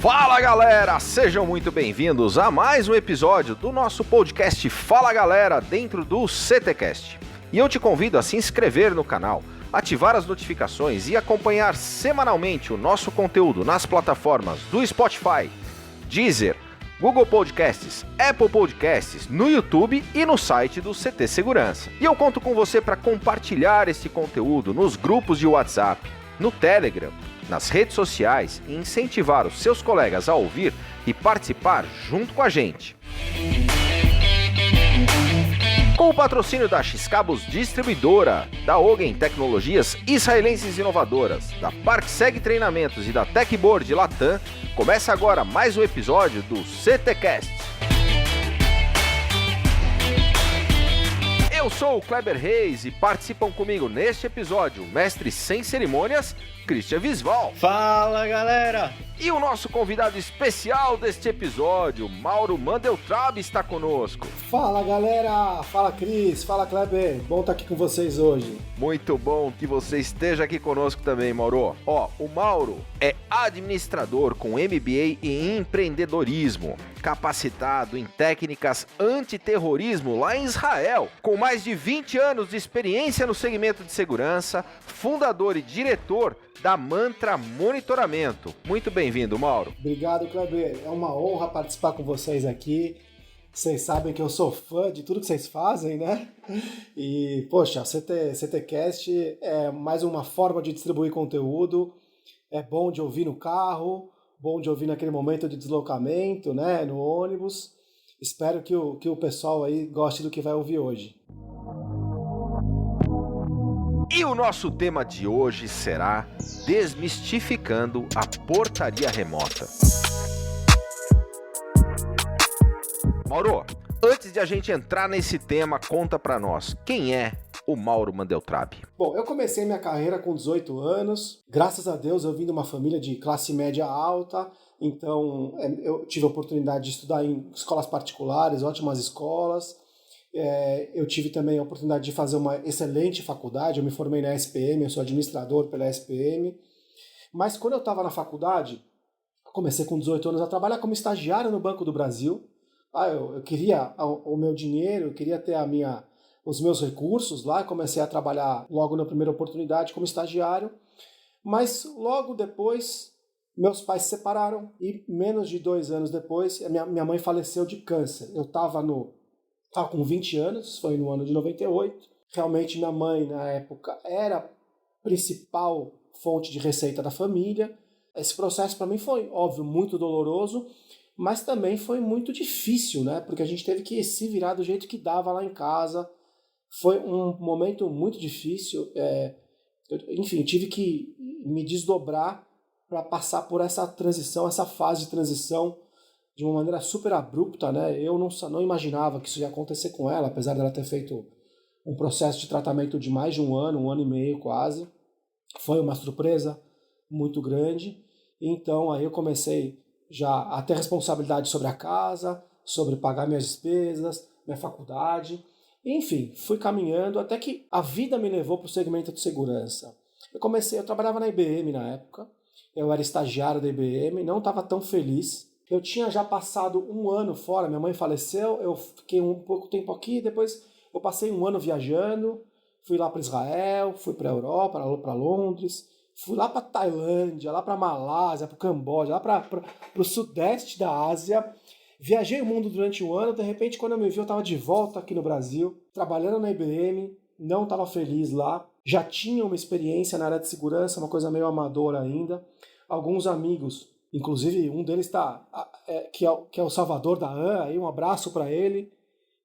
Fala galera, sejam muito bem-vindos a mais um episódio do nosso podcast Fala Galera dentro do CTcast. E eu te convido a se inscrever no canal, ativar as notificações e acompanhar semanalmente o nosso conteúdo nas plataformas do Spotify, Deezer, Google Podcasts, Apple Podcasts, no YouTube e no site do CT Segurança. E eu conto com você para compartilhar esse conteúdo nos grupos de WhatsApp, no Telegram, nas redes sociais e incentivar os seus colegas a ouvir e participar junto com a gente. Com o patrocínio da X-Cabos Distribuidora, da Ogen Tecnologias Israelenses Inovadoras, da ParkSeg Treinamentos e da Techboard Latam, começa agora mais um episódio do CTcast. Eu sou o Kleber Reis e participam comigo neste episódio o mestre sem cerimônias, Christian Visval. Fala galera! E o nosso convidado especial deste episódio, Mauro Mandeltraub, está conosco. Fala galera! Fala Cris, fala Kleber, bom estar aqui com vocês hoje. Muito bom que você esteja aqui conosco também, Mauro. O Mauro é administrador com MBA em empreendedorismo, capacitado em técnicas antiterrorismo lá em Israel, com mais de 20 anos de experiência no segmento de segurança, fundador e diretor da Mantra Monitoramento. Muito bem-vindo, Mauro. Obrigado, Kleber. É uma honra participar com vocês aqui. Vocês sabem que eu sou fã de tudo que vocês fazem, né? E, poxa, CTcast é mais uma forma de distribuir conteúdo. É bom de ouvir no carro, bom de ouvir naquele momento de deslocamento, né? No ônibus. Espero que o pessoal aí goste do que vai ouvir hoje. E o nosso tema de hoje será Desmistificando a Portaria Remota. Mauro, antes de a gente entrar nesse tema, conta pra nós, quem é o Mauro Mandeltraub? Bom, eu comecei minha carreira com 18 anos. Graças a Deus eu vim de uma família de classe média alta, então eu tive a oportunidade de estudar em escolas particulares, ótimas escolas. Eu tive também a oportunidade de fazer uma excelente faculdade, eu me formei na SPM, eu sou administrador pela SPM, mas quando eu estava na faculdade, comecei com 18 anos a trabalhar como estagiário no Banco do Brasil. Eu queria o meu dinheiro, eu queria ter os meus recursos lá, comecei a trabalhar logo na primeira oportunidade como estagiário, mas logo depois meus pais se separaram e menos de 2 anos depois minha mãe faleceu de câncer. Eu estava com 20 anos, foi no ano de 98. Realmente minha mãe, na época, era a principal fonte de receita da família. Esse processo para mim foi, óbvio, muito doloroso, mas também foi muito difícil, né? Porque a gente teve que se virar do jeito que dava lá em casa. Foi um momento muito difícil. Enfim, tive que me desdobrar para passar por essa transição, essa fase de transição, de uma maneira super abrupta, né? Eu não imaginava que isso ia acontecer com ela, apesar dela ter feito um processo de tratamento de mais de um ano e meio quase. Foi uma surpresa muito grande. Então aí eu comecei já a ter responsabilidade sobre a casa, sobre pagar minhas despesas, minha faculdade. Enfim, fui caminhando até que a vida me levou para o segmento de segurança. Eu trabalhava na IBM na época, eu era estagiário da IBM, não estava tão feliz. Eu tinha já passado um ano fora, minha mãe faleceu, eu fiquei um pouco tempo aqui, depois eu passei um ano viajando, fui lá para Israel, fui para a Europa, para Londres, fui lá para Tailândia, lá para Malásia, para o Camboja, lá para o sudeste da Ásia. Viajei o mundo durante um ano, de repente quando eu me vi eu estava de volta aqui no Brasil, trabalhando na IBM, não estava feliz lá, já tinha uma experiência na área de segurança, uma coisa meio amadora ainda. Alguns amigos, inclusive um deles que é o Salvador da AN, aí um abraço para ele.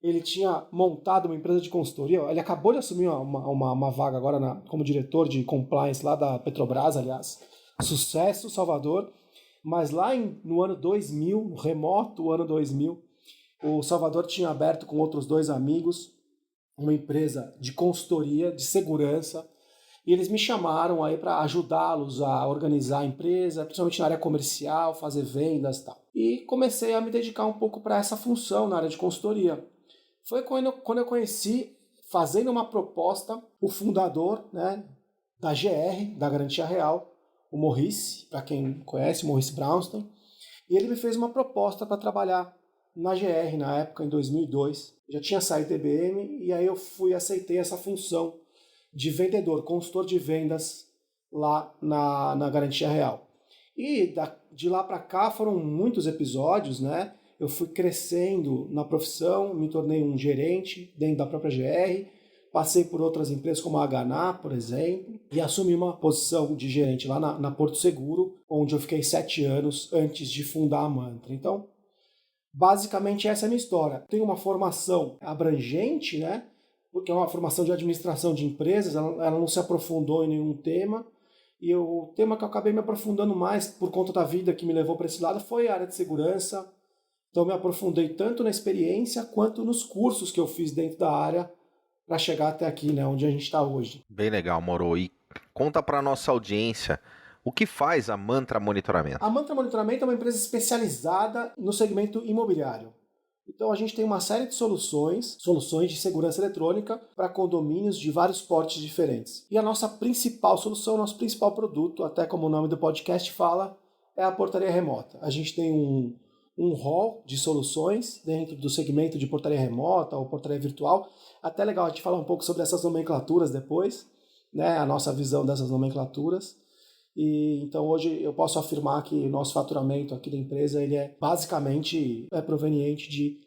Ele tinha montado uma empresa de consultoria, ele acabou de assumir uma vaga agora como diretor de compliance lá da Petrobras, aliás. Sucesso, Salvador. Mas lá no ano 2000, no remoto ano 2000, o Salvador tinha aberto com outros 2 amigos uma empresa de consultoria, de segurança, e eles me chamaram aí para ajudá-los a organizar a empresa, principalmente na área comercial, fazer vendas e tal. E comecei a me dedicar um pouco para essa função na área de consultoria. Foi quando eu conheci, fazendo uma proposta, o fundador, né, da GR, da Garantia Real, o Maurice, para quem conhece, Maurice Brownstein. E ele me fez uma proposta para trabalhar na GR, na época, em 2002. Já tinha saído da IBM e aí eu aceitei essa função de vendedor, consultor de vendas lá na Garantia Real. E de lá para cá foram muitos episódios, né? Eu fui crescendo na profissão, me tornei um gerente dentro da própria GR, passei por outras empresas como a Hana, por exemplo, e assumi uma posição de gerente lá na Porto Seguro, onde eu fiquei 7 anos antes de fundar a Mantra. Então, basicamente essa é a minha história. Tenho uma formação abrangente, né? Porque é uma formação de administração de empresas, ela não se aprofundou em nenhum tema, e o tema que eu acabei me aprofundando mais por conta da vida que me levou para esse lado foi a área de segurança. Então me aprofundei tanto na experiência quanto nos cursos que eu fiz dentro da área para chegar até aqui, né, onde a gente está hoje. Bem legal, Moro. E conta para nossa audiência o que faz a Mantra Monitoramento. A Mantra Monitoramento é uma empresa especializada no segmento imobiliário. Então a gente tem uma série de soluções de segurança eletrônica para condomínios de vários portes diferentes. E a nossa principal solução, nosso principal produto, até como o nome do podcast fala, é a portaria remota. A gente tem um hall de soluções dentro do segmento de portaria remota ou portaria virtual. Até legal a gente falar um pouco sobre essas nomenclaturas depois, né? A nossa visão dessas nomenclaturas. E então hoje eu posso afirmar que o nosso faturamento aqui da empresa ele é basicamente proveniente de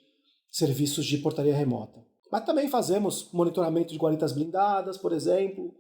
serviços de portaria remota. Mas também fazemos monitoramento de guaritas blindadas, por exemplo,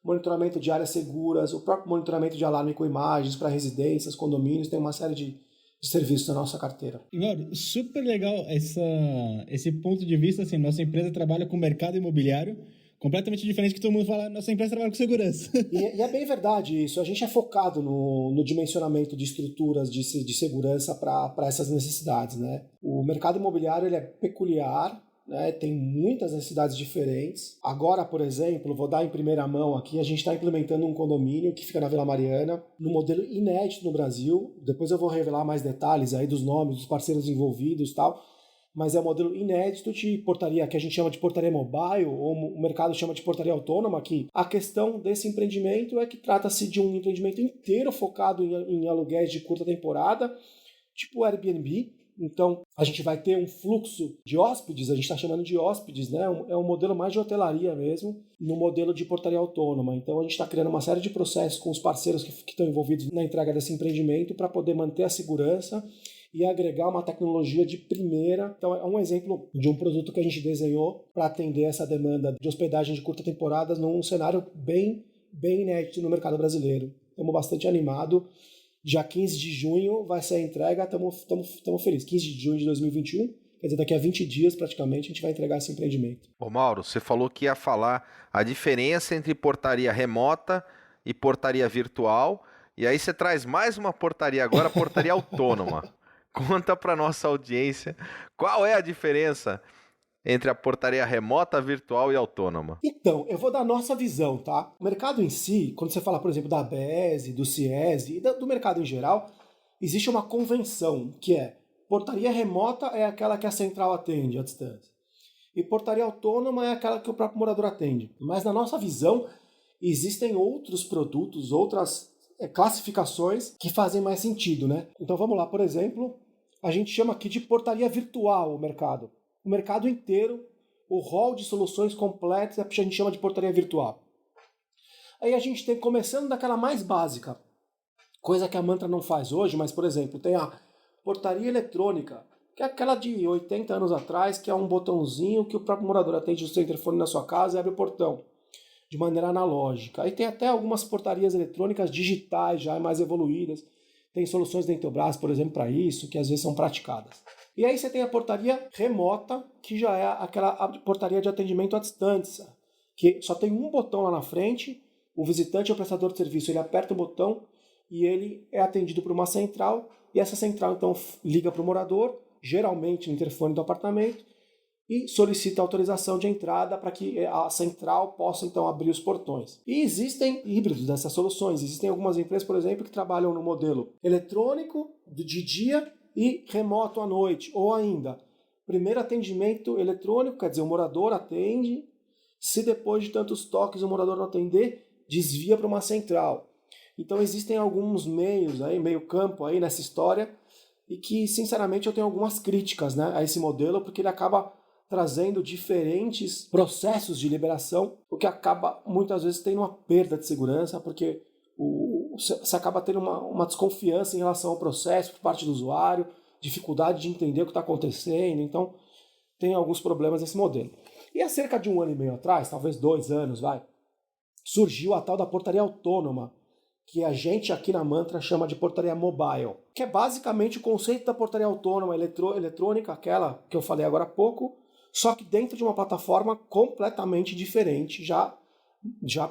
monitoramento de áreas seguras, o próprio monitoramento de alarme com imagens para residências, condomínios, tem uma série de serviços na nossa carteira. Mauro, super legal esse ponto de vista. Assim, nossa empresa trabalha com mercado imobiliário, completamente diferente do que todo mundo fala, nossa empresa trabalha com segurança. E é bem verdade isso. A gente é focado no dimensionamento de estruturas de segurança para essas necessidades, né? O mercado imobiliário ele é peculiar, né? Tem muitas necessidades diferentes. Agora, por exemplo, vou dar em primeira mão aqui, a gente está implementando um condomínio que fica na Vila Mariana, num modelo inédito no Brasil. Depois eu vou revelar mais detalhes aí dos nomes, dos parceiros envolvidos e tal. Mas é um modelo inédito de portaria, que a gente chama de portaria mobile, ou o mercado chama de portaria autônoma, que a questão desse empreendimento é que trata-se de um empreendimento inteiro focado em aluguéis de curta temporada, tipo Airbnb. Então, a gente vai ter um fluxo de hóspedes, a gente está chamando de hóspedes, né? É um modelo mais de hotelaria mesmo, no modelo de portaria autônoma. Então, a gente está criando uma série de processos com os parceiros que estão envolvidos na entrega desse empreendimento para poder manter a segurança e agregar uma tecnologia de primeira. Então é um exemplo de um produto que a gente desenhou para atender essa demanda de hospedagem de curta temporada num cenário bem inédito no mercado brasileiro. Estamos bastante animados. Dia 15 de junho vai ser a entrega, estamos felizes. 15 de junho de 2021, quer dizer, daqui a 20 dias praticamente a gente vai entregar esse empreendimento. Ô Mauro, você falou que ia falar a diferença entre portaria remota e portaria virtual, e aí você traz mais uma portaria agora, portaria autônoma. Conta para nossa audiência qual é a diferença entre a portaria remota, virtual e autônoma. Então, eu vou dar a nossa visão, tá? O mercado em si, quando você fala, por exemplo, da ABES, do CIES e do mercado em geral, existe uma convenção que é portaria remota é aquela que a central atende à distância. E portaria autônoma é aquela que o próprio morador atende. Mas na nossa visão, existem outros produtos, outras classificações que fazem mais sentido, né? Então vamos lá, por exemplo, a gente chama aqui de portaria virtual o mercado. O mercado inteiro, o hall de soluções completas, a gente chama de portaria virtual. Aí a gente tem, começando daquela mais básica, coisa que a Mantra não faz hoje, mas, por exemplo, tem a portaria eletrônica, que é aquela de 80 anos atrás, que é um botãozinho que o próprio morador atende o seu telefone na sua casa e abre o portão de maneira analógica. Aí tem até algumas portarias eletrônicas digitais já mais evoluídas. Tem soluções da Intelbras, por exemplo, para isso, que às vezes são praticadas. E aí você tem a portaria remota, que já é aquela portaria de atendimento à distância, que só tem um botão lá na frente, o visitante ou prestador de serviço, ele aperta o botão e ele é atendido por uma central, e essa central então liga para o morador, geralmente no interfone do apartamento, e solicita autorização de entrada para que a central possa então abrir os portões. E existem híbridos dessas soluções. Existem algumas empresas, por exemplo, que trabalham no modelo eletrônico de dia e remoto à noite. Ou ainda, primeiro atendimento eletrônico, quer dizer, o morador atende, se depois de tantos toques o morador não atender, desvia para uma central. Então existem alguns meios, meio campo aí nessa história, e que, sinceramente, eu tenho algumas críticas, né, a esse modelo, porque ele acaba trazendo diferentes processos de liberação, o que acaba muitas vezes tendo uma perda de segurança, porque você acaba tendo uma desconfiança em relação ao processo por parte do usuário, dificuldade de entender o que está acontecendo, então tem alguns problemas nesse modelo. E há cerca de 1 ano e meio atrás, talvez 2 anos, surgiu a tal da portaria autônoma, que a gente aqui na Mantra chama de portaria mobile, que é basicamente o conceito da portaria autônoma eletrônica, aquela que eu falei agora há pouco, só que dentro de uma plataforma completamente diferente, já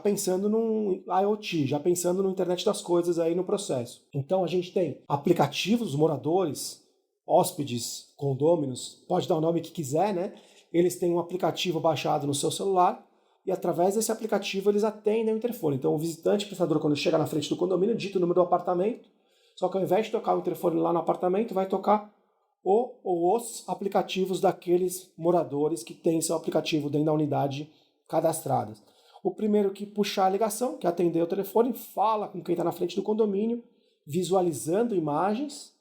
pensando no IoT, já pensando no Internet das Coisas aí no processo. Então a gente tem aplicativos, moradores, hóspedes, condôminos, pode dar o nome que quiser, né? Eles têm um aplicativo baixado no seu celular, e através desse aplicativo eles atendem o interfone. Então o visitante, prestador, quando chega na frente do condomínio, digita o número do apartamento, só que ao invés de tocar o interfone lá no apartamento, vai tocar os aplicativos daqueles moradores que têm seu aplicativo dentro da unidade cadastradas. O primeiro que puxar a ligação, que atender o telefone, fala com quem está na frente do condomínio, visualizando imagens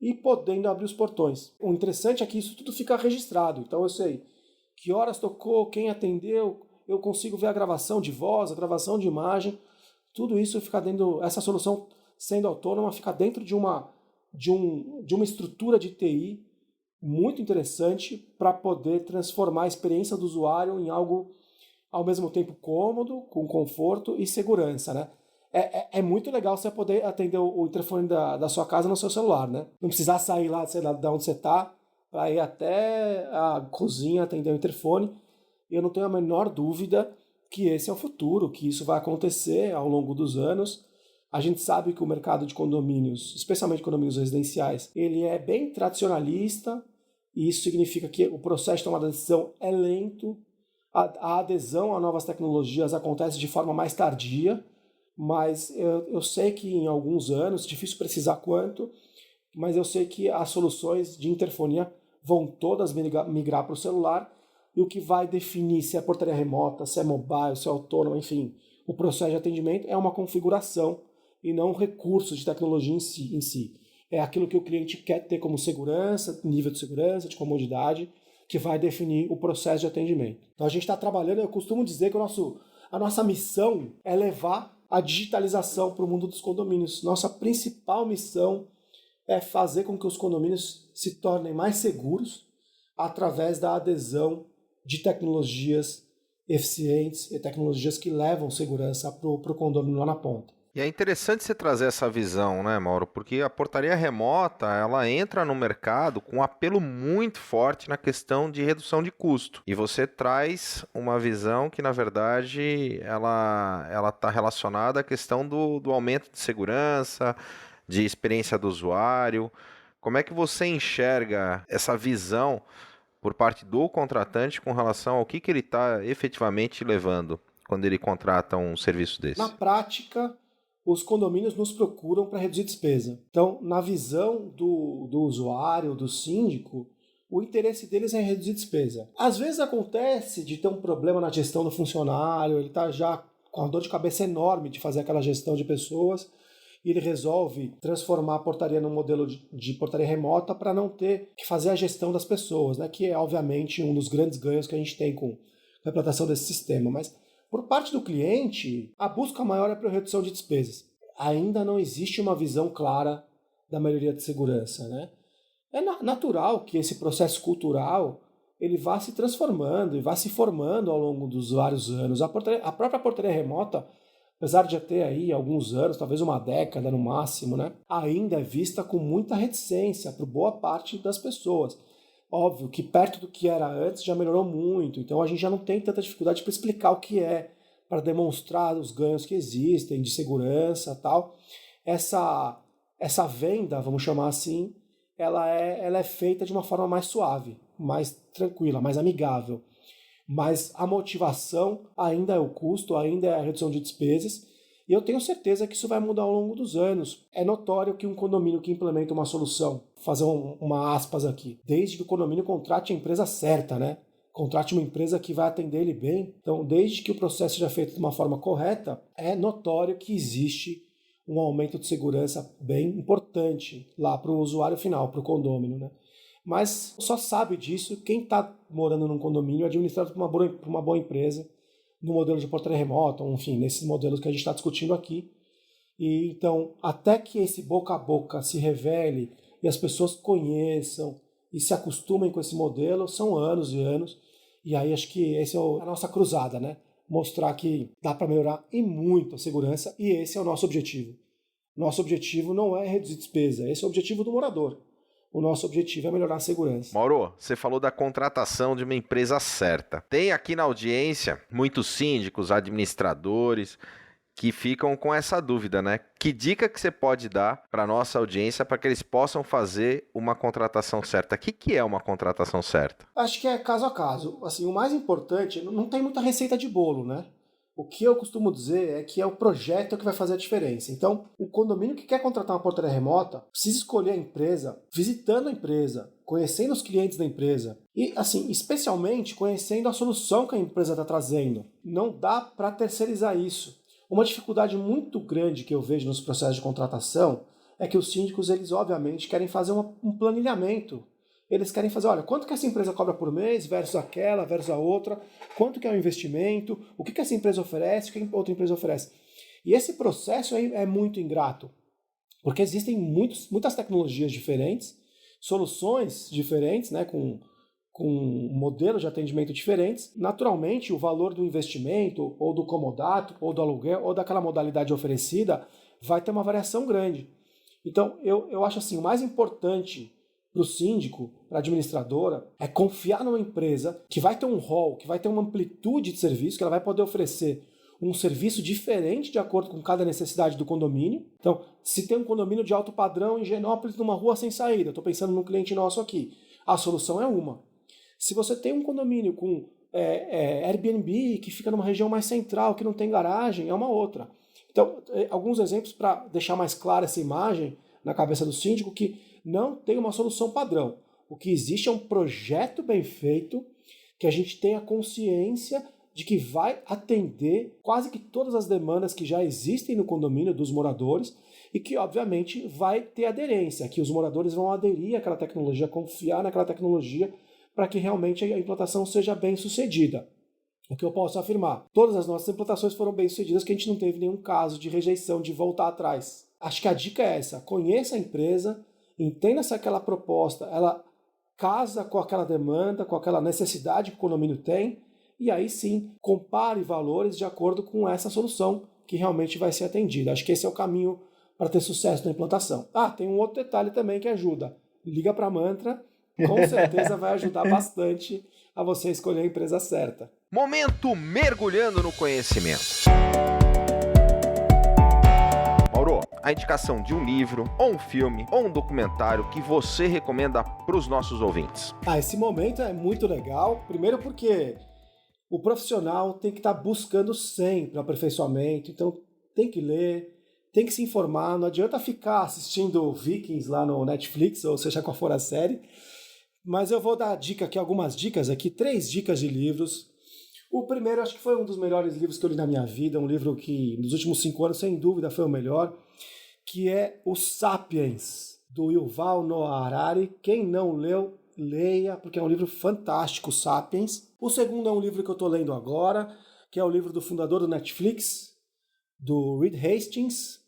e podendo abrir os portões. O interessante é que isso tudo fica registrado, então eu sei que horas tocou, quem atendeu, eu consigo ver a gravação de voz, a gravação de imagem, tudo isso fica dentro, essa solução sendo autônoma, fica dentro de uma estrutura de TI muito interessante para poder transformar a experiência do usuário em algo ao mesmo tempo cômodo, com conforto e segurança, né? É muito legal você poder atender o interfone da sua casa no seu celular, né? Não precisar sair lá, sei lá, de onde você está, para ir até a cozinha atender o interfone. Eu não tenho a menor dúvida que esse é o futuro, que isso vai acontecer ao longo dos anos. A gente sabe que o mercado de condomínios, especialmente condomínios residenciais, ele é bem tradicionalista, e isso significa que o processo de tomada de decisão é lento, a adesão a novas tecnologias acontece de forma mais tardia, mas eu sei que em alguns anos, difícil precisar quanto, mas eu sei que as soluções de interfonia vão todas migrar para o celular, e o que vai definir se é portaria remota, se é mobile, se é autônoma, enfim, o processo de atendimento é uma configuração e não um recurso de tecnologia em si. É aquilo que o cliente quer ter como segurança, nível de segurança, de comodidade, que vai definir o processo de atendimento. Então a gente está trabalhando, eu costumo dizer que a nossa missão é levar a digitalização para o mundo dos condomínios. Nossa principal missão é fazer com que os condomínios se tornem mais seguros através da adesão de tecnologias eficientes e tecnologias que levam segurança para o condomínio lá na ponta. E é interessante você trazer essa visão, né, Mauro? Porque a portaria remota, ela entra no mercado com um apelo muito forte na questão de redução de custo. E você traz uma visão que, na verdade, ela está relacionada à questão do aumento de segurança, de experiência do usuário. Como é que você enxerga essa visão por parte do contratante com relação ao que ele está efetivamente levando quando ele contrata um serviço desse? Na prática, os condomínios nos procuram para reduzir despesa. Então, na visão do usuário, do síndico, o interesse deles é reduzir despesa. Às vezes acontece de ter um problema na gestão do funcionário, ele está já com uma dor de cabeça enorme de fazer aquela gestão de pessoas, e ele resolve transformar a portaria num modelo de portaria remota para não ter que fazer a gestão das pessoas, né? Que é, obviamente, um dos grandes ganhos que a gente tem com a implantação desse sistema. Mas, por parte do cliente, a busca maior é para redução de despesas. Ainda não existe uma visão clara da melhoria de segurança, né? É natural que esse processo cultural ele vá se transformando e vá se formando ao longo dos vários anos. A própria portaria remota, apesar de já ter aí alguns anos, talvez uma década no máximo, né, ainda é vista com muita reticência por boa parte das pessoas. Óbvio que perto do que era antes já melhorou muito, então a gente já não tem tanta dificuldade para explicar o que é, para demonstrar os ganhos que existem de segurança e tal. Essa venda, vamos chamar assim, ela é feita de uma forma mais suave, mais tranquila, mais amigável. Mas a motivação ainda é o custo, ainda é a redução de despesas, e eu tenho certeza que isso vai mudar ao longo dos anos. É notório que um condomínio que implementa uma solução, fazer uma aspas aqui, desde que o condomínio contrate a empresa certa, né? Contrate uma empresa que vai atender ele bem. Então, desde que o processo seja feito de uma forma correta, é notório que existe um aumento de segurança bem importante lá para o usuário final, para o condômino, né? Mas só sabe disso quem está morando num condomínio administrado por uma boa empresa, no modelo de portaria remota, enfim, nesses modelos que a gente está discutindo aqui. E então, até que esse boca a boca se revele e as pessoas conheçam e se acostumem com esse modelo, são anos e anos. E aí acho que essa é a nossa cruzada, né? Mostrar que dá para melhorar e muito a segurança, e esse é o nosso objetivo. Nosso objetivo não é reduzir despesa, esse é o objetivo do morador. O nosso objetivo é melhorar a segurança. Mauro, você falou da contratação de uma empresa certa. Tem aqui na audiência muitos síndicos, administradores que ficam com essa dúvida, né? Que dica que você pode dar para a nossa audiência para que eles possam fazer uma contratação certa? O que é uma contratação certa? Acho que é caso a caso. Assim, o mais importante, não tem muita receita de bolo, né? O que eu costumo dizer é que é o projeto que vai fazer a diferença. Então, o condomínio que quer contratar uma portaria remota precisa escolher a empresa, visitando a empresa, conhecendo os clientes da empresa e, assim, especialmente conhecendo a solução que a empresa está trazendo. Não dá para terceirizar isso. Uma dificuldade muito grande que eu vejo nos processos de contratação é que os síndicos, eles obviamente querem fazer um planilhamento. Eles querem fazer, olha, quanto que essa empresa cobra por mês versus aquela, versus a outra, quanto que é o investimento, o que essa empresa oferece, o que a outra empresa oferece. E esse processo é muito ingrato, porque existem muitas tecnologias diferentes, soluções diferentes, né, com modelos de atendimento diferentes. Naturalmente, o valor do investimento, ou do comodato, ou do aluguel, ou daquela modalidade oferecida, vai ter uma variação grande. Então, eu acho assim, o mais importante para o síndico, para a administradora, é confiar numa empresa que vai ter um rol, que vai ter uma amplitude de serviço, que ela vai poder oferecer um serviço diferente de acordo com cada necessidade do condomínio. Então, se tem um condomínio de alto padrão em Genópolis, numa rua sem saída, estou pensando num cliente nosso aqui, a solução é uma. Se você tem um condomínio com Airbnb, que fica numa região mais central, que não tem garagem, é uma outra. Então, alguns exemplos para deixar mais clara essa imagem na cabeça do síndico, que não tem uma solução padrão. O que existe é um projeto bem feito, que a gente tenha consciência de que vai atender quase que todas as demandas que já existem no condomínio dos moradores e que, obviamente, vai ter aderência, que os moradores vão aderir àquela tecnologia, confiar naquela tecnologia para que realmente a implantação seja bem sucedida. O que eu posso afirmar? Todas as nossas implantações foram bem sucedidas, que a gente não teve nenhum caso de rejeição, de voltar atrás. Acho que a dica é essa: conheça a empresa, entenda se aquela proposta ela casa com aquela demanda, com aquela necessidade que o condomínio tem, e aí sim compare valores de acordo com essa solução que realmente vai ser atendida. Acho que esse é o caminho para ter sucesso na implantação. Tem um outro detalhe também que ajuda. Liga para a Mantra, com certeza vai ajudar bastante a você escolher a empresa certa. Momento mergulhando no conhecimento. Mauro, a indicação de um livro, ou um filme, ou um documentário que você recomenda para os nossos ouvintes. Esse momento é muito legal. Primeiro porque o profissional tem que estar buscando sempre aperfeiçoamento, então tem que ler, tem que se informar, não adianta ficar assistindo Vikings lá no Netflix, ou seja qual for a série. Mas eu vou dar algumas dicas aqui, 3 dicas de livros. O primeiro, acho que foi um dos melhores livros que eu li na minha vida, um livro que nos últimos 5 anos, sem dúvida, foi o melhor, que é o Sapiens, do Yuval Noah Harari. Quem não leu, leia, porque é um livro fantástico, Sapiens. O segundo é um livro que eu estou lendo agora, que é o livro do fundador do Netflix, do Reed Hastings,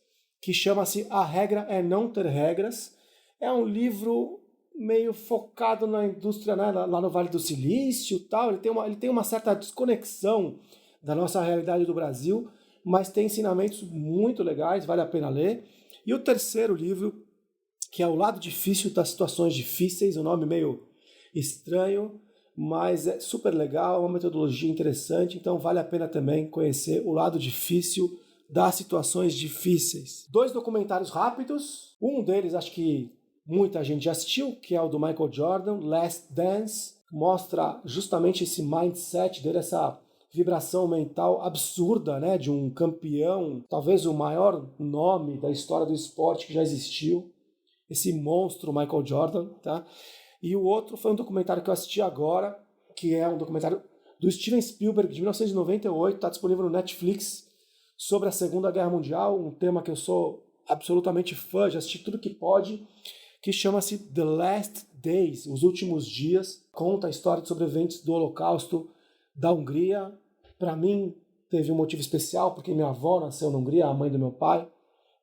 que chama-se A Regra é Não Ter Regras. É um livro meio focado na indústria, né, lá no Vale do Silício e tal. Ele tem uma certa desconexão da nossa realidade do Brasil, mas tem ensinamentos muito legais, vale a pena ler. E o terceiro livro, que é O Lado Difícil das Situações Difíceis, um nome meio estranho, mas é super legal, uma metodologia interessante, então vale a pena também conhecer O Lado Difícil das Situações Difíceis. 2 documentários rápidos, um deles acho que muita gente já assistiu, que é o do Michael Jordan, Last Dance, mostra justamente esse mindset dele, essa vibração mental absurda, né, de um campeão, talvez o maior nome da história do esporte que já existiu, esse monstro Michael Jordan, tá? E o outro foi um documentário que eu assisti agora, que é um documentário do Steven Spielberg, de 1998, está disponível no Netflix, sobre a Segunda Guerra Mundial, um tema que eu sou absolutamente fã, já assisti tudo que pode, que chama-se The Last Days, Os Últimos Dias. Conta a história de sobreviventes do Holocausto da Hungria. Para mim, teve um motivo especial, porque minha avó nasceu na Hungria, a mãe do meu pai.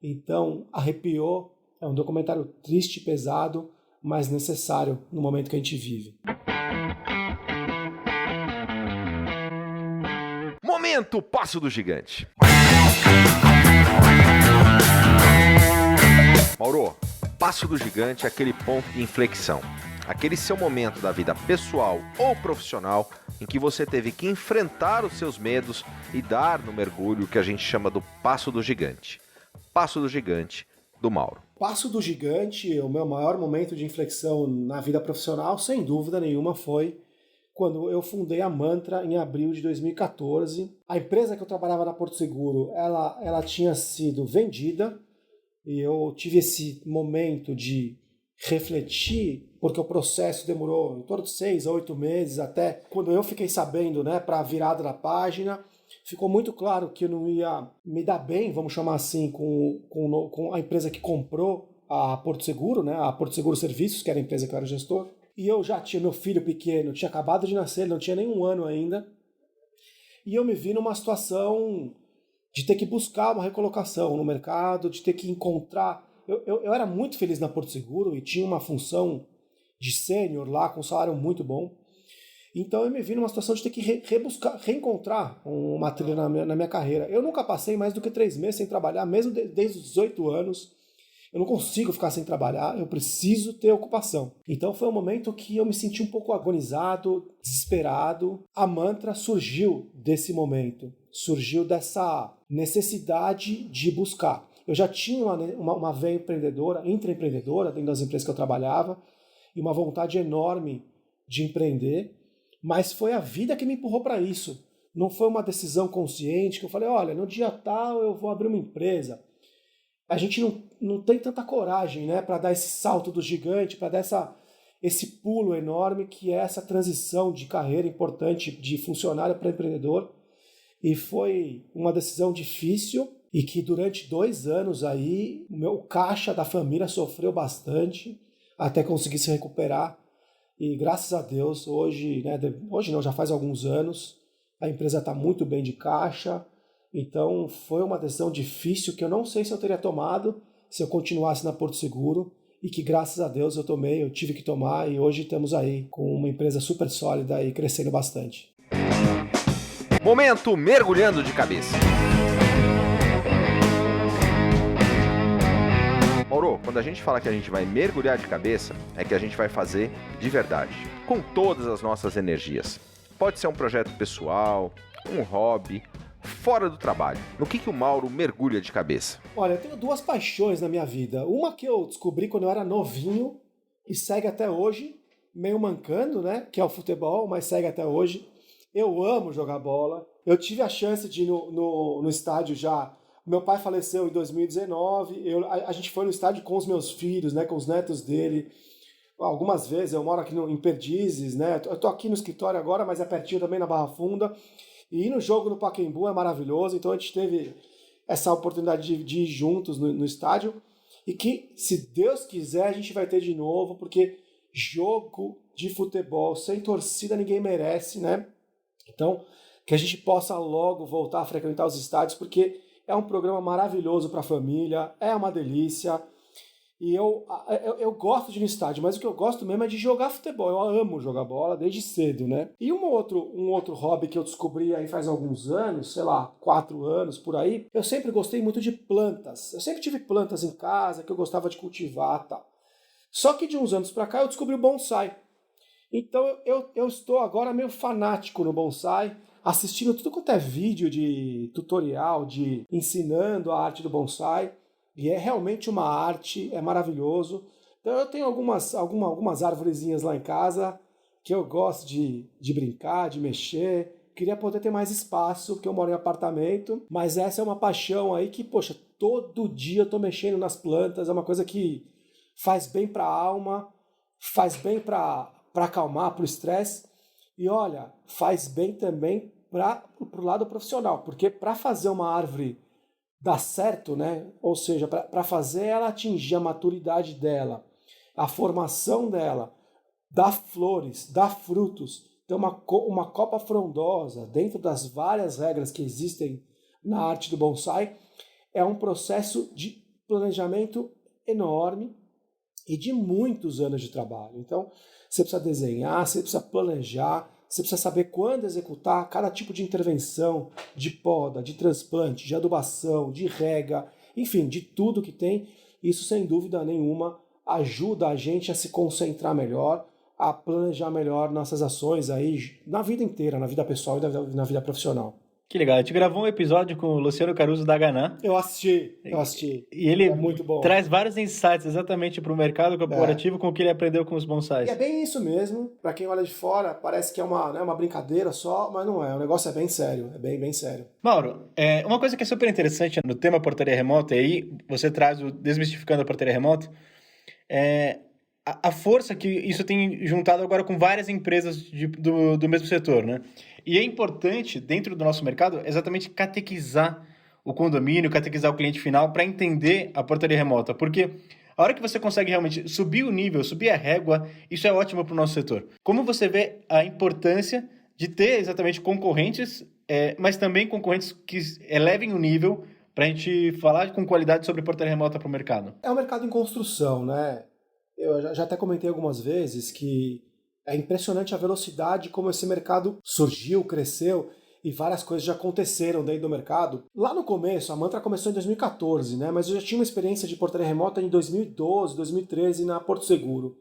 Então, arrepiou. É um documentário triste, pesado, mas necessário no momento que a gente vive. Momento Passo do Gigante. Mauro, Passo do Gigante é aquele ponto de inflexão. Aquele seu momento da vida pessoal ou profissional em que você teve que enfrentar os seus medos e dar no mergulho que a gente chama do Passo do Gigante. Passo do Gigante, do Mauro. Passo do Gigante, o meu maior momento de inflexão na vida profissional, sem dúvida nenhuma, foi quando eu fundei a Mantra em abril de 2014. A empresa que eu trabalhava na Porto Seguro, ela tinha sido vendida e eu tive esse momento de refletir, porque o processo demorou em torno de 6 a 8 meses, até quando eu fiquei sabendo, né, para a virada da página, ficou muito claro que eu não ia me dar bem, vamos chamar assim, com a empresa que comprou a Porto Seguro, né, a Porto Seguro Serviços, que era a empresa que eu era gestor. E eu já tinha meu filho pequeno, tinha acabado de nascer, ele não tinha nem 1 ano ainda. E eu me vi numa situação de ter que buscar uma recolocação no mercado, de ter que encontrar... Eu era muito feliz na Porto Seguro e tinha uma função de sênior lá, com um salário muito bom. Então eu me vi numa situação de ter que reencontrar uma trilha na minha carreira. Eu nunca passei mais do que 3 meses sem trabalhar, mesmo desde os 18 anos. Eu não consigo ficar sem trabalhar, eu preciso ter ocupação. Então foi um momento que eu me senti um pouco agonizado, desesperado. A Mantra surgiu desse momento, surgiu dessa necessidade de buscar. Eu já tinha uma veia intraempreendedora dentro das empresas que eu trabalhava e uma vontade enorme de empreender, mas foi a vida que me empurrou para isso. Não foi uma decisão consciente que eu falei, olha, no dia tal eu vou abrir uma empresa. A gente não tem tanta coragem, né, para dar esse salto do gigante, para dar esse pulo enorme que é essa transição de carreira importante de funcionário para empreendedor. E foi uma decisão difícil e que durante 2 anos aí o caixa da família sofreu bastante até conseguir se recuperar. E graças a Deus, hoje não, já faz alguns anos, a empresa está muito bem de caixa. Então foi uma decisão difícil que eu não sei se eu teria tomado se eu continuasse na Porto Seguro e que graças a Deus eu tive que tomar e hoje estamos aí com uma empresa super sólida e crescendo bastante. Momento mergulhando de cabeça. Mauro, quando a gente fala que a gente vai mergulhar de cabeça, é que a gente vai fazer de verdade, com todas as nossas energias. Pode ser um projeto pessoal, um hobby, fora do trabalho. No que o Mauro mergulha de cabeça? Olha, eu tenho 2 paixões na minha vida. Uma que eu descobri quando eu era novinho e segue até hoje, meio mancando, né? Que é o futebol, mas segue até hoje. Eu amo jogar bola. Eu tive a chance de ir no estádio já. Meu pai faleceu em 2019. A gente foi no estádio com os meus filhos, né? Com os netos dele. Algumas vezes. Eu moro aqui em Perdizes, né? Eu tô aqui no escritório agora, mas é pertinho também na Barra Funda. E ir no jogo no Pacaembu é maravilhoso, então a gente teve essa oportunidade de ir juntos no estádio e que, se Deus quiser, a gente vai ter de novo, porque jogo de futebol sem torcida ninguém merece, né? Então, que a gente possa logo voltar a frequentar os estádios, porque é um programa maravilhoso para a família, é uma delícia. E eu gosto de ir no estádio, mas o que eu gosto mesmo é de jogar futebol. Eu amo jogar bola desde cedo, né? E um outro hobby que eu descobri aí faz alguns anos, sei lá, 4 anos por aí, eu sempre gostei muito de plantas. Eu sempre tive plantas em casa que eu gostava de cultivar e tal. Só que de uns anos pra cá eu descobri o bonsai. Então eu estou agora meio fanático no bonsai, assistindo tudo quanto é vídeo de tutorial, de ensinando a arte do bonsai. E é realmente uma arte, é maravilhoso. Então eu tenho algumas arvorezinhas lá em casa que eu gosto de brincar, de mexer. Queria poder ter mais espaço, porque eu moro em apartamento. Mas essa é uma paixão aí que, poxa, todo dia eu tô mexendo nas plantas. É uma coisa que faz bem para a alma, faz bem para acalmar, para o estresse. E olha, faz bem também para o lado profissional. Porque para fazer uma árvore dar certo, né? Ou seja, para fazer ela atingir a maturidade dela, a formação dela, dar flores, dar frutos, ter uma copa frondosa dentro das várias regras que existem na arte do bonsai, é um processo de planejamento enorme e de muitos anos de trabalho. Então, você precisa desenhar, você precisa planejar, você precisa saber quando executar cada tipo de intervenção, de poda, de transplante, de adubação, de rega, enfim, de tudo que tem. Isso, sem dúvida nenhuma, ajuda a gente a se concentrar melhor, a planejar melhor nossas ações aí na vida inteira, na vida pessoal e na vida profissional. Que legal. A gente gravou um episódio com o Luciano Caruso da Ganan. Eu assisti. E ele é muito bom. Traz vários insights exatamente para o mercado corporativo com o que ele aprendeu com os bonsais. E é bem isso mesmo. Para quem olha de fora, parece que é uma brincadeira só, mas não é. O negócio é bem sério. É bem, bem sério. Mauro, uma coisa que é super interessante no tema portaria remota, e aí você traz o Desmistificando a Portaria Remota, é a força que isso tem juntado agora com várias empresas do mesmo setor, né? E é importante, dentro do nosso mercado, exatamente catequizar o condomínio, catequizar o cliente final para entender a portaria remota. Porque a hora que você consegue realmente subir o nível, subir a régua, isso é ótimo para o nosso setor. Como você vê a importância de ter exatamente concorrentes, mas também concorrentes que elevem o nível para a gente falar com qualidade sobre portaria remota para o mercado? É um mercado em construção, né? Eu já até comentei algumas vezes que é impressionante a velocidade como esse mercado surgiu, cresceu e várias coisas já aconteceram dentro do mercado. Lá no começo, a Mantra começou em 2014, né? Mas eu já tinha uma experiência de portaria remota em 2012, 2013 na Porto Seguro.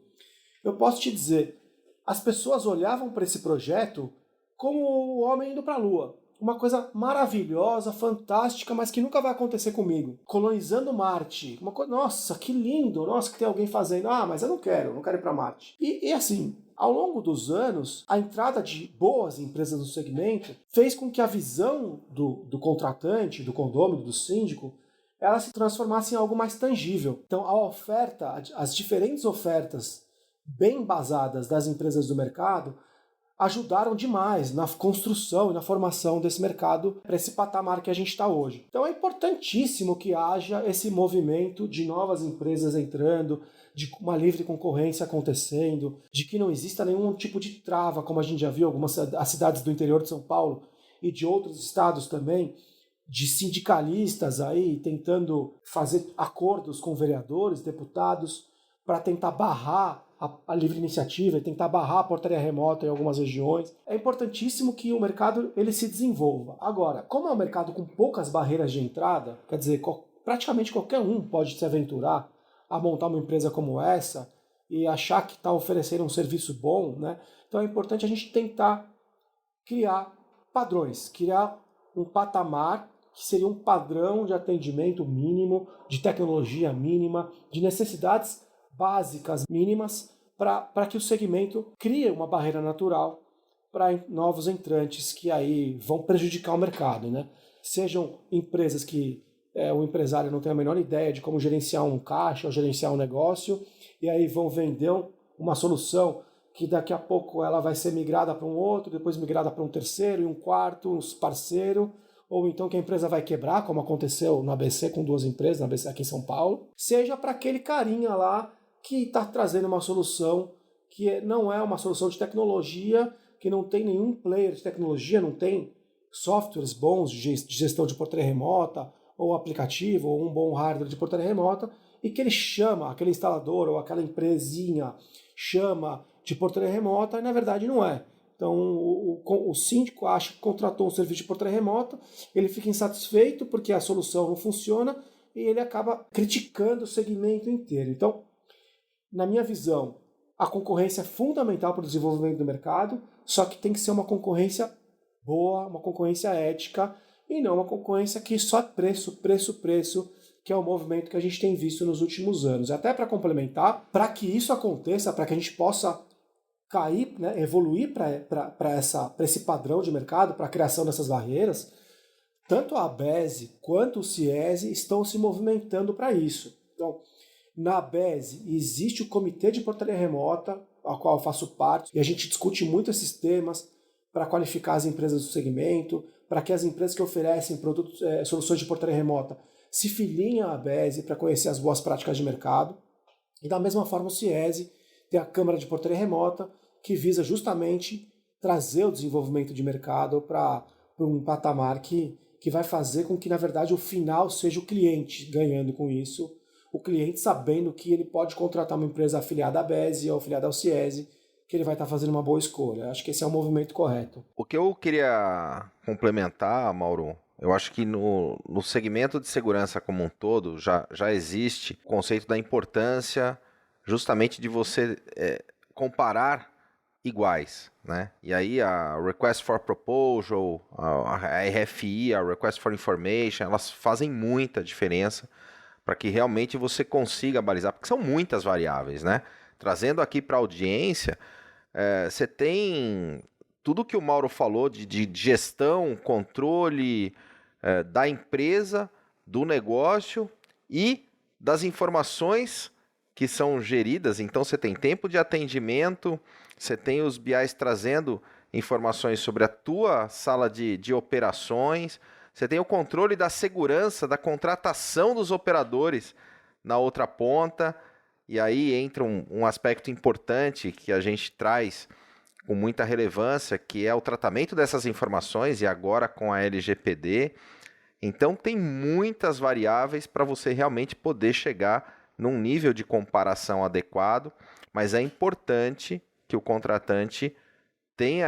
Eu posso te dizer, as pessoas olhavam para esse projeto como o homem indo para a Lua. Uma coisa maravilhosa, fantástica, mas que nunca vai acontecer comigo. Colonizando Marte. Uma coisa, nossa, que lindo. Nossa, que tem alguém fazendo. Ah, mas eu não quero ir para Marte. E assim, ao longo dos anos, a entrada de boas empresas no segmento fez com que a visão do contratante, do condômino, do síndico, ela se transformasse em algo mais tangível. Então, a oferta, as diferentes ofertas bem embasadas das empresas do mercado ajudaram demais na construção e na formação desse mercado para esse patamar que a gente está hoje. Então é importantíssimo que haja esse movimento de novas empresas entrando, de uma livre concorrência acontecendo, de que não exista nenhum tipo de trava, como a gente já viu algumas as cidades do interior de São Paulo e de outros estados também, de sindicalistas aí tentando fazer acordos com vereadores, deputados, para tentar barrar a livre iniciativa e tentar barrar a portaria remota em algumas regiões. É importantíssimo que o mercado ele se desenvolva. Agora, como é um mercado com poucas barreiras de entrada, quer dizer, praticamente qualquer um pode se aventurar a montar uma empresa como essa e achar que está oferecendo um serviço bom, né? Então é importante a gente tentar criar padrões, criar um patamar que seria um padrão de atendimento mínimo, de tecnologia mínima, de necessidades básicas mínimas para que o segmento crie uma barreira natural para novos entrantes que aí vão prejudicar o mercado, né? Sejam empresas que o empresário não tem a menor ideia de como gerenciar um caixa ou gerenciar um negócio e aí vão vender uma solução que daqui a pouco ela vai ser migrada para um outro, depois migrada para um terceiro e um quarto, um parceiro, ou então que a empresa vai quebrar, como aconteceu na ABC com duas empresas, na ABC aqui em São Paulo, seja para aquele carinha lá que está trazendo uma solução que não é uma solução de tecnologia, que não tem nenhum player de tecnologia, não tem softwares bons de gestão de portaria remota, ou aplicativo, ou um bom hardware de portaria remota, e que ele chama, aquele instalador ou aquela empresinha chama de portaria remota, e na verdade não é. Então o síndico acha que contratou um serviço de portaria remota, ele fica insatisfeito porque a solução não funciona, e ele acaba criticando o segmento inteiro. Então, na minha visão, a concorrência é fundamental para o desenvolvimento do mercado, só que tem que ser uma concorrência boa, uma concorrência ética, e não uma concorrência que só é preço, preço, preço, que é o movimento que a gente tem visto nos últimos anos. Até para complementar, para que isso aconteça, para que a gente possa cair, né, evoluir para esse padrão de mercado, para a criação dessas barreiras, tanto a ABESE quanto o CIESE estão se movimentando para isso. Então, na ABESE existe o Comitê de Portaria Remota, ao qual eu faço parte, e a gente discute muito esses temas para qualificar as empresas do segmento, para que as empresas que oferecem produtos, soluções de portaria remota se filiem à ABESE para conhecer as boas práticas de mercado. E da mesma forma o CIESE tem a Câmara de Portaria Remota, que visa justamente trazer o desenvolvimento de mercado para um patamar que vai fazer com que, na verdade, o final seja o cliente ganhando com isso, o cliente sabendo que ele pode contratar uma empresa afiliada à BESE ou afiliada ao CIESE, que ele vai estar fazendo uma boa escolha. Acho que esse é o movimento correto. O que eu queria complementar, Mauro, eu acho que no segmento de segurança como um todo já existe o conceito da importância justamente de você comparar iguais, né? E aí a Request for Proposal, a RFI, a Request for Information, elas fazem muita diferença para que realmente você consiga balizar, porque são muitas variáveis, né? Trazendo aqui para a audiência, você tem tudo que o Mauro falou de gestão, controle da empresa, do negócio e das informações que são geridas. Então você tem tempo de atendimento, você tem os BIs trazendo informações sobre a tua sala de operações, você tem o controle da segurança, da contratação dos operadores na outra ponta, e aí entra um aspecto importante que a gente traz com muita relevância, que é o tratamento dessas informações, e agora com a LGPD. Então tem muitas variáveis para você realmente poder chegar num nível de comparação adequado, mas é importante que o contratante tenha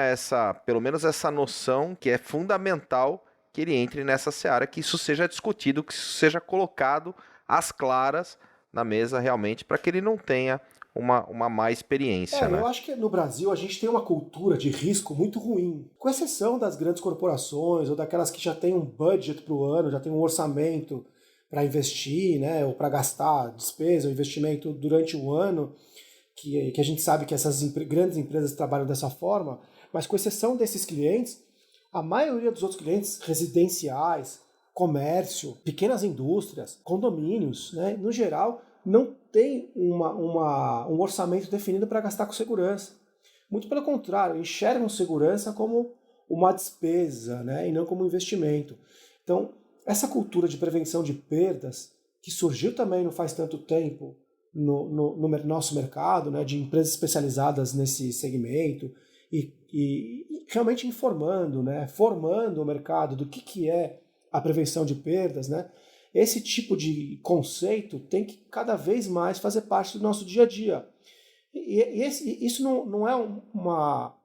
pelo menos essa noção que é fundamental que ele entre nessa seara, que isso seja discutido, que isso seja colocado às claras na mesa realmente, para que ele não tenha uma má experiência. Né? Eu acho que no Brasil a gente tem uma cultura de risco muito ruim, com exceção das grandes corporações ou daquelas que já têm um budget para o ano, já têm um orçamento para investir, né, ou para gastar despesa ou investimento durante o ano, que a gente sabe que essas grandes empresas trabalham dessa forma, mas com exceção desses clientes, a maioria dos outros clientes residenciais, comércio, pequenas indústrias, condomínios, né, no geral, não tem um orçamento definido para gastar com segurança. Muito pelo contrário, enxergam segurança como uma despesa, né, e não como um investimento. Então, essa cultura de prevenção de perdas, que surgiu também não faz tanto tempo no nosso mercado, né, de empresas especializadas nesse segmento, e realmente informando, né, formando o mercado do que é a prevenção de perdas, né, esse tipo de conceito tem que cada vez mais fazer parte do nosso dia a dia. Isso não é uma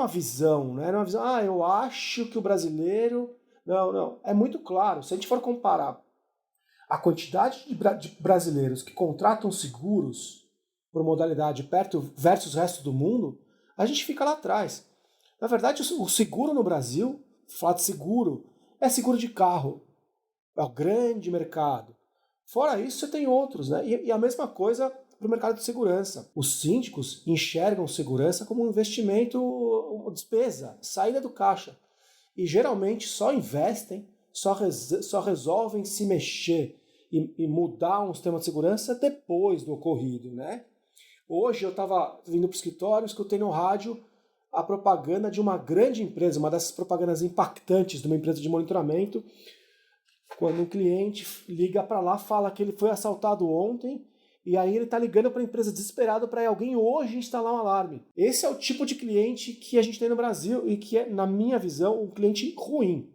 visão, né? Não é uma visão, eu acho que o brasileiro... Não. É muito claro. Se a gente for comparar a quantidade de brasileiros que contratam seguros por modalidade perto versus o resto do mundo, a gente fica lá atrás. Na verdade, o seguro no Brasil, falar de seguro, é seguro de carro. É o grande mercado. Fora isso, você tem outros, né? E a mesma coisa para o mercado de segurança. Os síndicos enxergam segurança como um investimento, uma despesa, saída do caixa. E geralmente só investem, só resolvem se mexer e mudar um sistema de segurança depois do ocorrido, né? Hoje eu estava vindo para o escritório, escutei no rádio a propaganda de uma grande empresa, uma dessas propagandas impactantes de uma empresa de monitoramento, quando um cliente liga para lá, fala que ele foi assaltado ontem, e aí ele está ligando para a empresa desesperado para alguém hoje instalar um alarme. Esse é o tipo de cliente que a gente tem no Brasil e que é, na minha visão, um cliente ruim.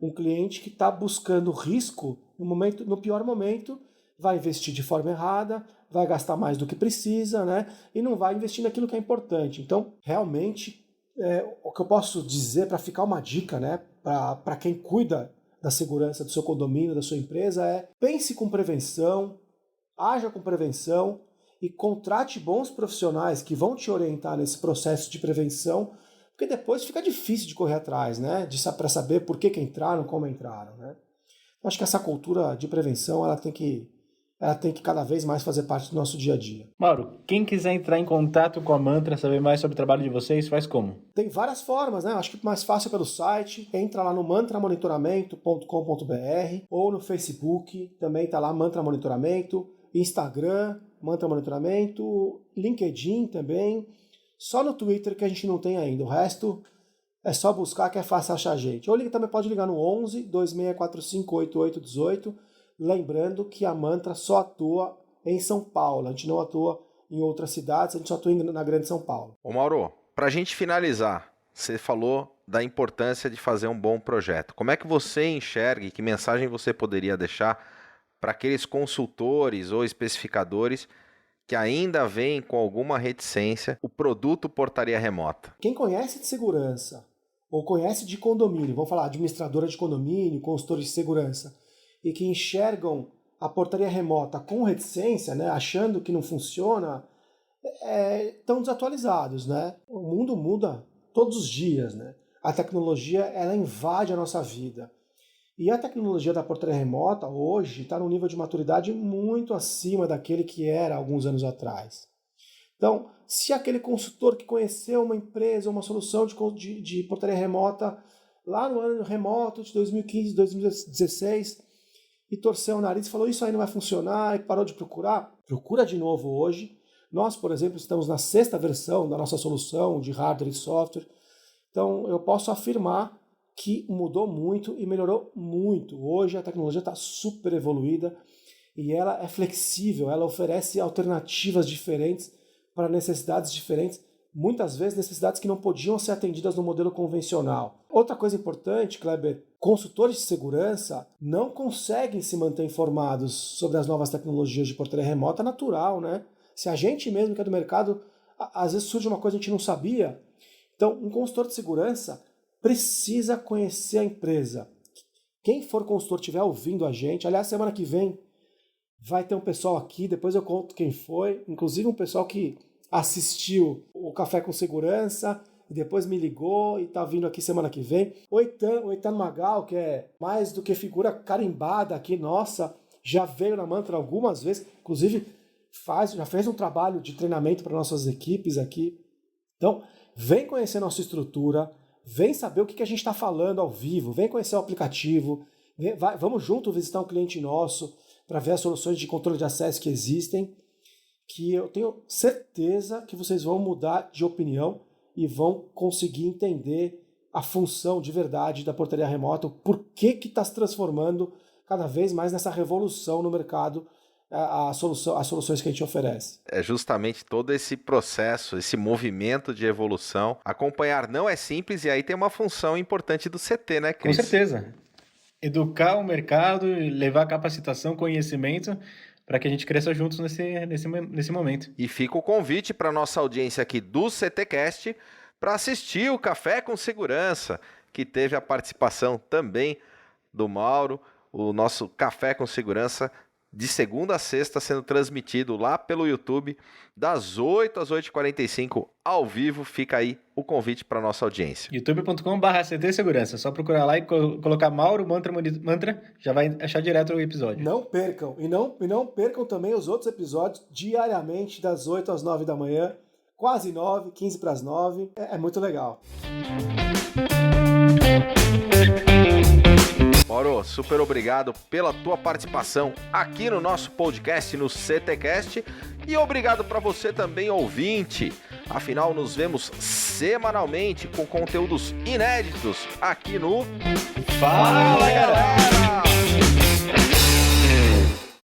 Um cliente que está buscando risco no pior momento, vai investir de forma errada, vai gastar mais do que precisa, né? E não vai investir naquilo que é importante. Então, realmente, o que eu posso dizer para ficar uma dica, né, para quem cuida da segurança do seu condomínio, da sua empresa, pense com prevenção, haja com prevenção e contrate bons profissionais que vão te orientar nesse processo de prevenção, porque depois fica difícil de correr atrás, né? Para saber por que entraram, como entraram, né? Acho que essa cultura de prevenção ela tem que cada vez mais fazer parte do nosso dia a dia. Mauro, quem quiser entrar em contato com a Mantra, saber mais sobre o trabalho de vocês, faz como? Tem várias formas, né? Acho que mais fácil é pelo site. Entra lá no mantramonitoramento.com.br ou no Facebook, também tá lá Mantra Monitoramento, Instagram, Mantra Monitoramento, LinkedIn também. Só no Twitter que a gente não tem ainda. O resto é só buscar que é fácil achar a gente. Ou também pode ligar no 11 2645 8818 lembrando que a Mantra só atua em São Paulo, a gente não atua em outras cidades, a gente só atua na Grande São Paulo. Ô Mauro, para a gente finalizar, você falou da importância de fazer um bom projeto. Como é que você enxerga e que mensagem você poderia deixar para aqueles consultores ou especificadores que ainda veem com alguma reticência o produto portaria remota? Quem conhece de segurança ou conhece de condomínio, vamos falar administradora de condomínio, consultores de segurança, e que enxergam a portaria remota com reticência, né, achando que não funciona, estão desatualizados, né? O mundo muda todos os dias, né? A tecnologia, ela invade a nossa vida. E a tecnologia da portaria remota hoje está num nível de maturidade muito acima daquele que era alguns anos atrás. Então, se aquele consultor que conheceu uma empresa, uma solução de portaria remota lá no ano remoto de 2015, 2016, e torceu o nariz e falou isso aí não vai funcionar e parou de procurar, procura de novo hoje. Nós, por exemplo, estamos na 6ª versão da nossa solução de hardware e software. Então, eu posso afirmar que mudou muito e melhorou muito. Hoje a tecnologia está super evoluída e ela é flexível, ela oferece alternativas diferentes para necessidades diferentes, muitas vezes necessidades que não podiam ser atendidas no modelo convencional. Outra coisa importante, Kleber, consultores de segurança não conseguem se manter informados sobre as novas tecnologias de portaria remota natural, né? Se a gente mesmo que é do mercado, às vezes surge uma coisa que a gente não sabia. Então, um consultor de segurança precisa conhecer a empresa. Quem for consultor estiver ouvindo a gente, aliás, semana que vem vai ter um pessoal aqui, depois eu conto quem foi, inclusive um pessoal que assistiu o Café com Segurança e depois me ligou e está vindo aqui semana que vem. O Eitan Magal, que é mais do que figura carimbada aqui, nossa, já veio na Mantra algumas vezes, inclusive já fez um trabalho de treinamento para nossas equipes aqui. Então, vem conhecer nossa estrutura, vem saber o que a gente está falando ao vivo, vem conhecer o aplicativo, vamos junto visitar um cliente nosso para ver as soluções de controle de acesso que existem, que eu tenho certeza que vocês vão mudar de opinião e vão conseguir entender a função de verdade da portaria remota, o porquê que está se transformando cada vez mais nessa revolução no mercado, as soluções que a gente oferece. É justamente todo esse processo, esse movimento de evolução. Acompanhar não é simples e aí tem uma função importante do CT, né, Cris? Com certeza. Educar o mercado, levar capacitação, conhecimento, para que a gente cresça juntos nesse momento. E fica o convite para a nossa audiência aqui do CTcast para assistir o Café com Segurança, que teve a participação também do Mauro, o nosso Café com Segurança de segunda a sexta sendo transmitido lá pelo YouTube das 8 às 8h45 ao vivo. Fica aí o convite para nossa audiência. youtube.com/CT Segurança. Só procurar lá e colocar Mauro Mantra, já vai achar direto o episódio. Não percam. E não percam também os outros episódios diariamente das 8 às 9 da manhã. Quase 9, 15 para as 9. É muito legal. Mauro, super obrigado pela tua participação aqui no nosso podcast, no CTcast, e obrigado para você também, ouvinte. Afinal, nos vemos semanalmente com conteúdos inéditos aqui no Fala, galera!